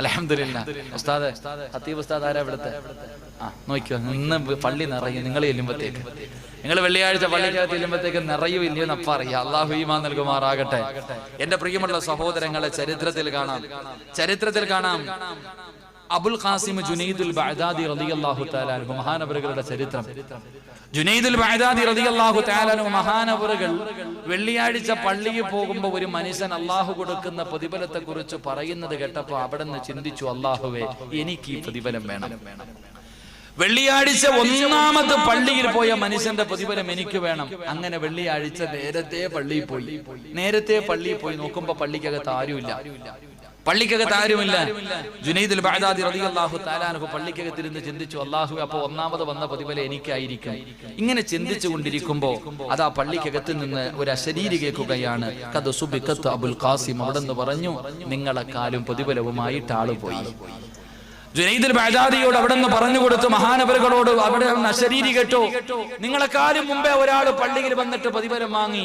അൽഹംദുലില്ലാഹ്. ഉസ്താദ്, ഖത്തീബ് ഉസ്താദ് ആരാ ഇവിടുത്തെ? നോക്കിയോ, ഇന്ന് പള്ളി നിറയും. നിങ്ങൾ ചെല്ലുമ്പോഴത്തേക്ക്, നിങ്ങൾ വെള്ളിയാഴ്ച പള്ളിക്കകത്ത് ചെല്ലുമ്പോഴത്തേക്ക് നിറയും ഇല്ലയോ എന്നപ്പ അറിയാം. അള്ളാഹു ഈമാൻ നൽകുമാറാകട്ടെ. എന്റെ പ്രിയമുള്ള സഹോദരങ്ങളെ, ചരിത്രത്തിൽ കാണാം അബുൽ ഖാസിം ജുനൈദുൽ ബഅദാദി റളിയല്ലാഹു തആല അൻഹു മഹാനവറുകളുടെ ചരിത്രം. ജുനൈദുൽ ബഅദാദി റളിയല്ലാഹു തആല അൻഹു മഹാനവറുകൾ വെള്ളിയാഴ്ച പള്ളിയിൽ പോകുമ്പോൾ ഒരു മനുഷ്യൻ അള്ളാഹു കൊടുക്കുന്ന പ്രതിഫലത്തെ കുറിച്ച് പറയുന്നത് കേട്ടപ്പോൾ അവിടെ നിന്ന് ചിന്തിച്ചു, അള്ളാഹുവേ, എനിക്ക് ഈ പ്രതിഫലം വേണം. വെള്ളിയാഴ്ച ഒന്നാമത് പള്ളിയിൽ പോയ മനുഷ്യന്റെ പ്രതിഫലം എനിക്ക് വേണം. അങ്ങനെ വെള്ളിയാഴ്ച നേരത്തെ പള്ളിയിൽ പോയി നോക്കുമ്പോ പള്ളിക്കകത്ത് ആരുമില്ല. ജുനൈദുൽ ബഅദാദി റളിയല്ലാഹു തആല അൻഹു പള്ളിക്കകത്തിരുന്ന് ചിന്തിച്ചു, അല്ലാഹു, അപ്പോൾ ഒന്നാമത് വന്ന പ്രതിഫലം എനിക്കായിരിക്കും. ഇങ്ങനെ ചിന്തിച്ചു കൊണ്ടിരിക്കുമ്പോ അതാ പള്ളിക്കകത്ത് നിന്ന് ഒരു അശരീരി കേൾക്കുകയാണ്, ഖദ് സുബിഖത്ത് അബുൽ ഖാസിം. അവിടെ നിന്ന് പറഞ്ഞു, നിങ്ങളെക്കാളും പ്രതിഫലവുമായിട്ട് ആള് പോയി. ജുനൈദുൽ ബഅദാദിയോട് അവിടെ നിന്ന് പറഞ്ഞു കൊടുത്തു, മഹാനവറുകളോട് അവിടെ അശരീരി കേട്ടോ, നിങ്ങളെക്കാളും മുമ്പേ ഒരാൾ പള്ളിയിൽ വന്നിട്ട് പ്രതിഫലം വാങ്ങി.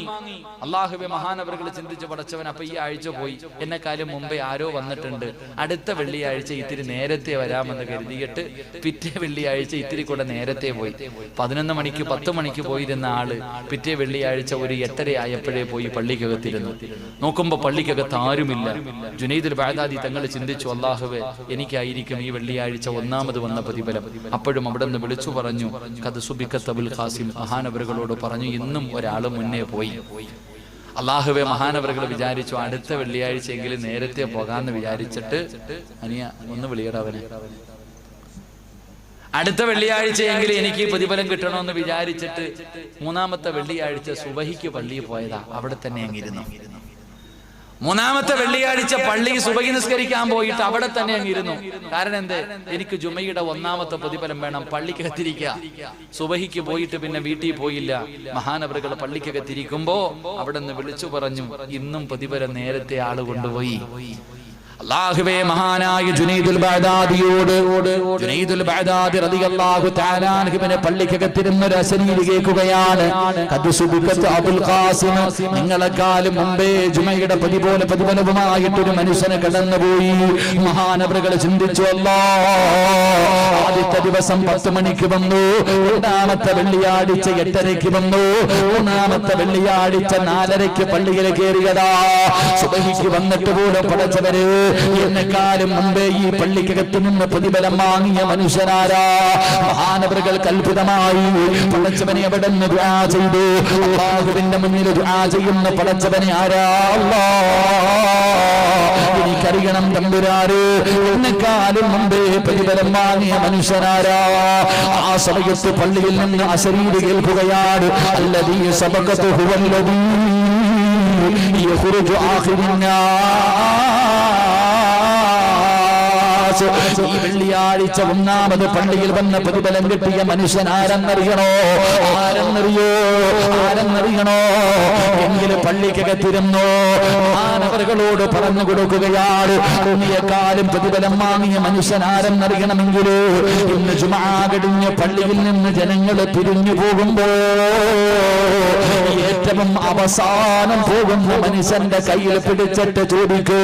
അള്ളാഹുവേ, മഹാനവറുകൾ ചിന്തിച്ചു, പടച്ചവൻ, അപ്പൊ ഈ ആഴ്ച പോയി, എന്നെക്കാളും മുമ്പേ ആരോ വന്നിട്ടുണ്ട്, അടുത്ത വെള്ളിയാഴ്ച ഇത്തിരി നേരത്തെ വരാമെന്ന് കരുതിയിട്ട് പിറ്റേ വെള്ളിയാഴ്ച ഇത്തിരി കൂടെ നേരത്തെ പോയി. 11 മണിക്ക് 10 മണിക്ക് പോയിരുന്ന ആള് പിറ്റേ വെള്ളിയാഴ്ച ഒരു 8:30 ആയപ്പോഴേ പോയി പള്ളിക്കകത്തിരുന്നു. നോക്കുമ്പോ പള്ളിക്കകത്ത് ആരുമില്ല. ജുനൈദുൽ ബഅദാദി തങ്ങൾ ചിന്തിച്ചു, അള്ളാഹുവേ, എനിക്കായിരിക്കും ഈ വെള്ളിയാഴ്ച ഒന്നാമത് വന്ന പ്രതിഫലം. അപ്പോഴും അവിടെ നിന്ന് വിളിച്ചു പറഞ്ഞു, ഖദ് സുബിഖത്ത് അബുൽ ഖാസിം. മഹാനവറുകളോട് പറഞ്ഞു, ഇന്നും ഒരാൾ മുന്നേ പോയി. അള്ളാഹുവേ, മഹാനവറുകൾ വിചാരിച്ചു, അടുത്ത വെള്ളിയാഴ്ച എങ്കിലും നേരത്തെ പോകാന്ന് വിചാരിച്ചിട്ട്, അനിയ ഒന്ന് വിളിയടവനെ, അടുത്ത വെള്ളിയാഴ്ച എങ്കിലും എനിക്ക് പ്രതിഫലം കിട്ടണമെന്ന് വിചാരിച്ചിട്ട് 3-ാമത്തെ വെള്ളിയാഴ്ച സുബഹിക്ക് പള്ളിയിൽ പോയതാ. അവിടെ തന്നെ അങ്ങിരുന്നു. 3-ാമത്തെ വെള്ളിയാഴ്ച പള്ളി സുബഹി നിസ്കരിക്കാൻ പോയിട്ട് അവിടെ തന്നെ അങ്ങിരുന്നു. കാരണം എന്ത്? എനിക്ക് ജുമയുടെ 1-ാമത്തെ പ്രതിഫലം വേണം. പള്ളിക്കകത്തിരിക്കുക. സുബഹിക്ക് പോയിട്ട് പിന്നെ വീട്ടിൽ പോയില്ല. മഹാനവറുകൾ പള്ളിക്കകത്തിരിക്കുമ്പോ അവിടെ നിന്ന് വിളിച്ചു പറഞ്ഞു, ഇന്നും പ്രതിഫലം നേരത്തെ ആള് കൊണ്ടുപോയി. അല്ലാഹുവേ, മഹാനായ ജുനൈദുൽ ബഅദാദി റളിയല്ലാഹു തആല അൻഹുവിനെ പള്ളിക്കകത്തിരുന്ന് ഒരു അശരീരി കേൾക്കുകയാണ്. ഖദ് സുബിഖത്ത് അബുൽ ഖാസിം, നിങ്ങളെക്കാളും മുമ്പേ ജുമയുടെ പ്രതിഫലവുമായിട്ട് ഒരു മനുഷ്യനെ കടന്നുപോയി. മഹാനവറുകൾ ചിന്തിച്ചു, ആദ്യത്തെ ദിവസം 10 മണിക്ക് വന്നു, 2-ാമത്തെ വെള്ളിയാഴ്ച 8:30 വന്നു, 3-ാമത്തെ വെള്ളിയാഴ്ച 4:30 പള്ളിയിൽ കയറിയതാ. സുബഹിക്ക് വന്നിട്ട് പോലും പടച്ചവര്, എന്നെക്കാളും മുമ്പേ ഈ പള്ളിക്കകത്ത് നിന്ന് പ്രതിഫലം വാങ്ങിയ മനുഷ്യനാരാ? മഹാനവറുകൾ കൽപ്പിതമായി പടച്ചവനെ അവിടെ നിന്ന് ദുആ ചെയ്തു. അല്ലാഹുവിന്റെ മുന്നിൽ ദുആ ചെയ്യുന്ന പടച്ചവനെ ആരാ? എനിക്കറിയണം തമ്പുരാനെ, എന്നെക്കാളും മുമ്പേ പ്രതിഫലം വാങ്ങിയ മനുഷ്യനാരാ? ആ സമയത്ത് പള്ളിയിൽ നിന്ന് അശരീരി കേൾക്കുകയാണ്, അല്ലദീ സബഖതുഹു വല്ലദീ യഖ്റുജു ഈ വെള്ളിയാഴ്ച 1-ാമത് പള്ളിയിൽ വന്ന പ്രതിഫലം കിട്ടിയ മനുഷ്യൻ ആരെന്നറിയണോ? എങ്കിലും പള്ളിക്കകത്തിരുന്നോ മഹാനവറുകളോട് പറഞ്ഞു കൊടുക്കുകയാണ്, അന്നേക്കാളും പ്രതിഫലം വാങ്ങിയ മനുഷ്യൻ ആരെന്നറിയണമെങ്കിൽ ഇന്ന് ജുമാ കഴിഞ്ഞ് പള്ളിയിൽ നിന്ന് ജനങ്ങൾ പിരിഞ്ഞു പോകുമ്പോ ഏറ്റവും അവസാനം പോകുന്ന മനുഷ്യന്റെ കയ്യിൽ പിടിച്ചിട്ട് ചോദിക്കൂ,